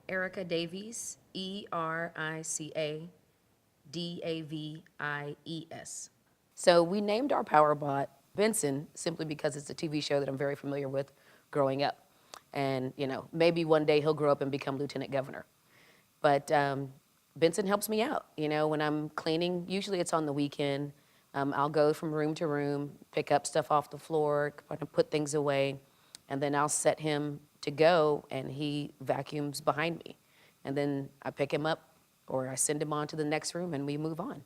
Erica Davies, ERICA Davies. So we named our PowerBot Benson simply because it's a TV show that I'm very familiar with growing up. And, maybe one day he'll grow up and become lieutenant governor. But Benson helps me out. When I'm cleaning, usually it's on the weekend. I'll go from room to room, pick up stuff off the floor, kind of put things away, and then I'll set him to go, and he vacuums behind me. And then I pick him up, or I send him on to the next room, and we move on.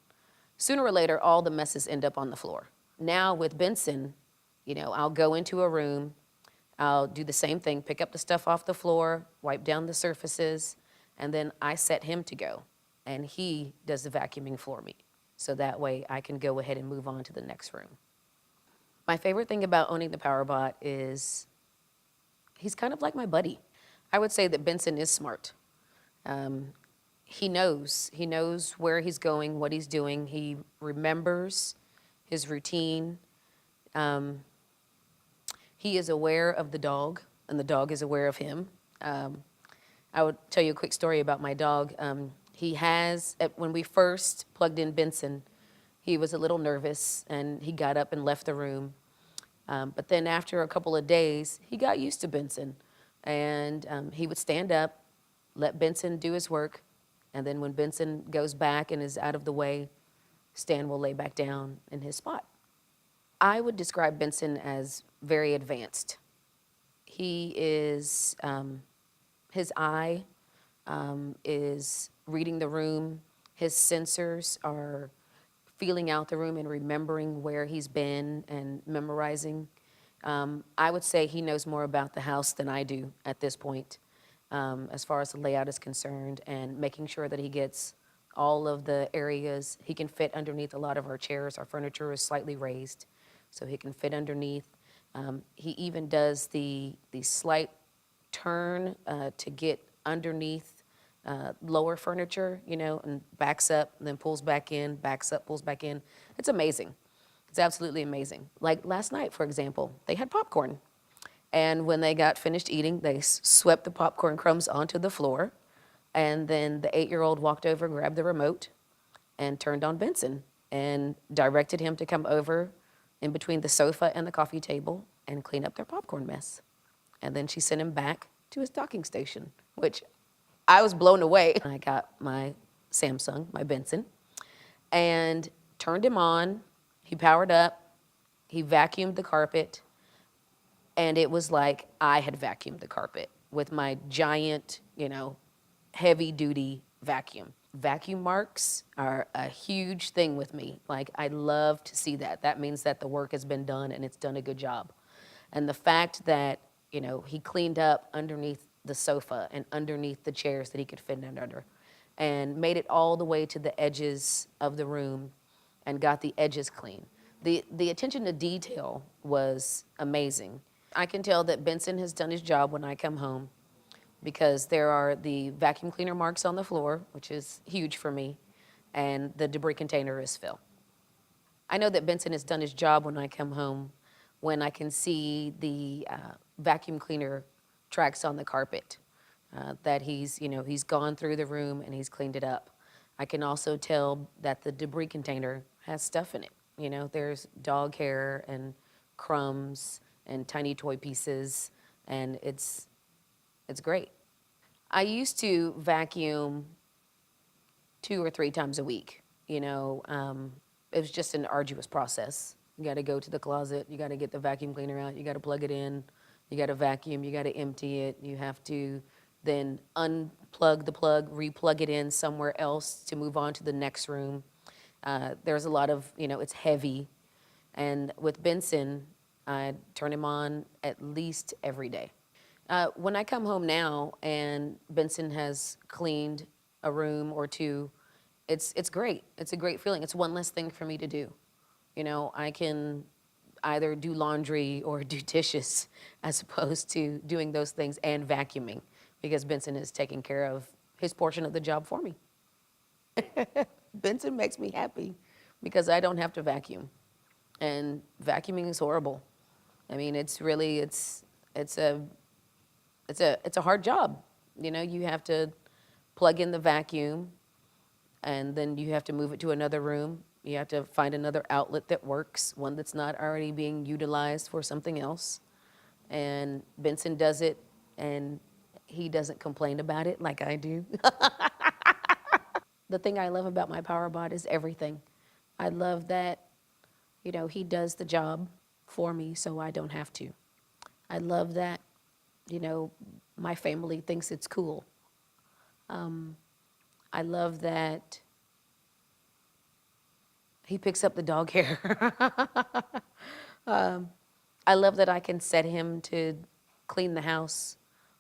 Sooner or later, all the messes end up on the floor. Now with Benson, I'll go into a room, I'll do the same thing, pick up the stuff off the floor, wipe down the surfaces, and then I set him to go, and he does the vacuuming for me. So that way I can go ahead and move on to the next room. My favorite thing about owning the PowerBot is he's kind of like my buddy. I would say that Benson is smart. He knows where he's going, what he's doing. He remembers his routine. He is aware of the dog, and the dog is aware of him. I would tell you a quick story about my dog. When we first plugged in Benson, he was a little nervous, and he got up and left the room. But then after a couple of days, he got used to Benson, and he would stand up, let Benson do his work, and then when Benson goes back and is out of the way, Stan will lay back down in his spot. I would describe Benson as very advanced. He is, his eye is reading the room. His sensors are feeling out the room and remembering where he's been and memorizing. I would say he knows more about the house than I do at this point, as far as the layout is concerned, and making sure that he gets all of the areas. He can fit underneath a lot of our chairs. Our furniture is slightly raised, so he can fit underneath. He even does the slight turn to get underneath lower furniture, and backs up, and then pulls back in, backs up, pulls back in. It's amazing. It's absolutely amazing. Like last night, for example, they had popcorn. And when they got finished eating, they swept the popcorn crumbs onto the floor. And then the 8-year-old walked over, grabbed the remote, and turned on Benson and directed him to come over in between the sofa and the coffee table and clean up their popcorn mess. And then she sent him back to his docking station, which I was blown away. I got my Samsung, my Benson, and turned him on. He powered up. He vacuumed the carpet. And it was like I had vacuumed the carpet with my giant, heavy-duty vacuum. Vacuum marks are a huge thing with me. Like, I love to see that. That means that the work has been done and it's done a good job. And the fact that, he cleaned up underneath the sofa and underneath the chairs that he could fit under, and made it all the way to the edges of the room and got the edges clean. The attention to detail was amazing. I can tell that Benson has done his job when I come home, because there are the vacuum cleaner marks on the floor, which is huge for me, and the debris container is full. I know that Benson has done his job when I come home, when I can see the vacuum cleaner tracks on the carpet, that he's gone through the room and he's cleaned it up. I can also tell that the debris container has stuff in it. There's dog hair and crumbs and tiny toy pieces, and it's great. I used to vacuum 2 or 3 times a week. It was just an arduous process. You got to go to the closet, you got to get the vacuum cleaner out, you got to plug it in, you got to vacuum, you got to empty it, you have to then unplug the plug, re-plug it in somewhere else to move on to the next room. There's a lot of, it's heavy. And with Benson, I turn him on at least every day. When I come home now and Benson has cleaned a room or 2, it's great. It's a great feeling. It's one less thing for me to do. I can either do laundry or do dishes as opposed to doing those things and vacuuming, because Benson is taking care of his portion of the job for me. Benson makes me happy because I don't have to vacuum. And vacuuming is horrible. I mean, it's a hard job. You know, you have to plug in the vacuum, and then you have to move it to another room. You have to find another outlet that works, one that's not already being utilized for something else. And Benson does it, and he doesn't complain about it like I do. The thing I love about my PowerBot is everything. I love that, you know, he does the job for me so I don't have to. I love that, you know, my family thinks it's cool. I love that he picks up the dog hair. I love that I can set him to clean the house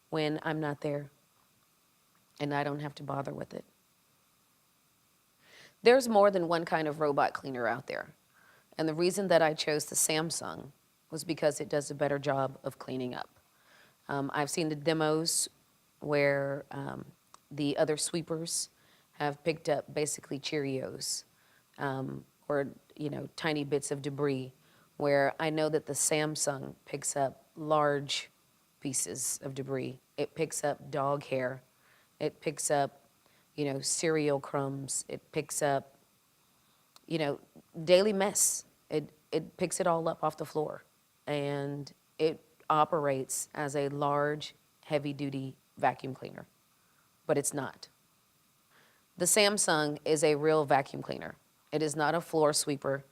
when I'm not there and I don't have to bother with it. There's more than one kind of robot cleaner out there. And the reason that I chose the Samsung was because it does a better job of cleaning up. I've seen the demos where the other sweepers have picked up basically Cheerios or, you know, tiny bits of debris, where I know that the Samsung picks up large pieces of debris. It picks up dog hair. It picks up, you know, cereal crumbs. It picks up, you know, daily mess. It picks it all up off the floor. And it operates as a large, heavy-duty vacuum cleaner, but it's not. The Samsung is a real vacuum cleaner. It is not a floor sweeper.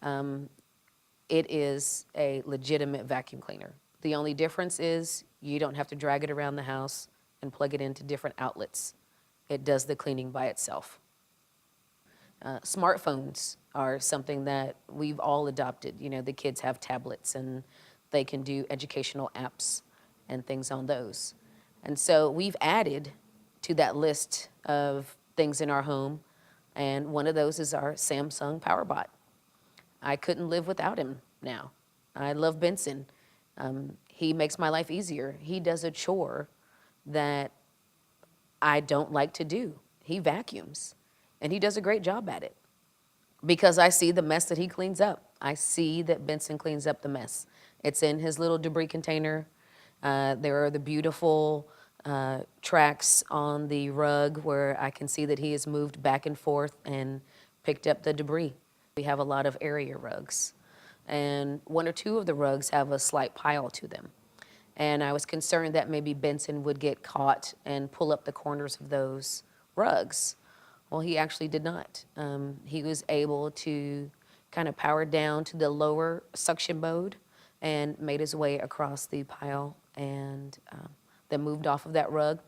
It is a legitimate vacuum cleaner. The only difference is you don't have to drag it around the house and plug it into different outlets. It does the cleaning by itself. Smartphones are something that we've all adopted. You know, the kids have tablets and they can do educational apps and things on those. And so we've added to that list of things in our home, and one of those is our Samsung PowerBot. I couldn't live without him now. I love Benson. He makes my life easier. He does a chore that I don't like to do. He vacuums, and he does a great job at it because I see the mess that he cleans up. I see that Benson cleans up the mess. It's in his little debris container. There are the beautiful tracks on the rug where I can see that he has moved back and forth and picked up the debris. We have a lot of area rugs, and one or two of the rugs have a slight pile to them. And I was concerned that maybe Benson would get caught and pull up the corners of those rugs. Well, he actually did not. He was able to kind of power down to the lower suction mode and made his way across the pile and then moved off of that rug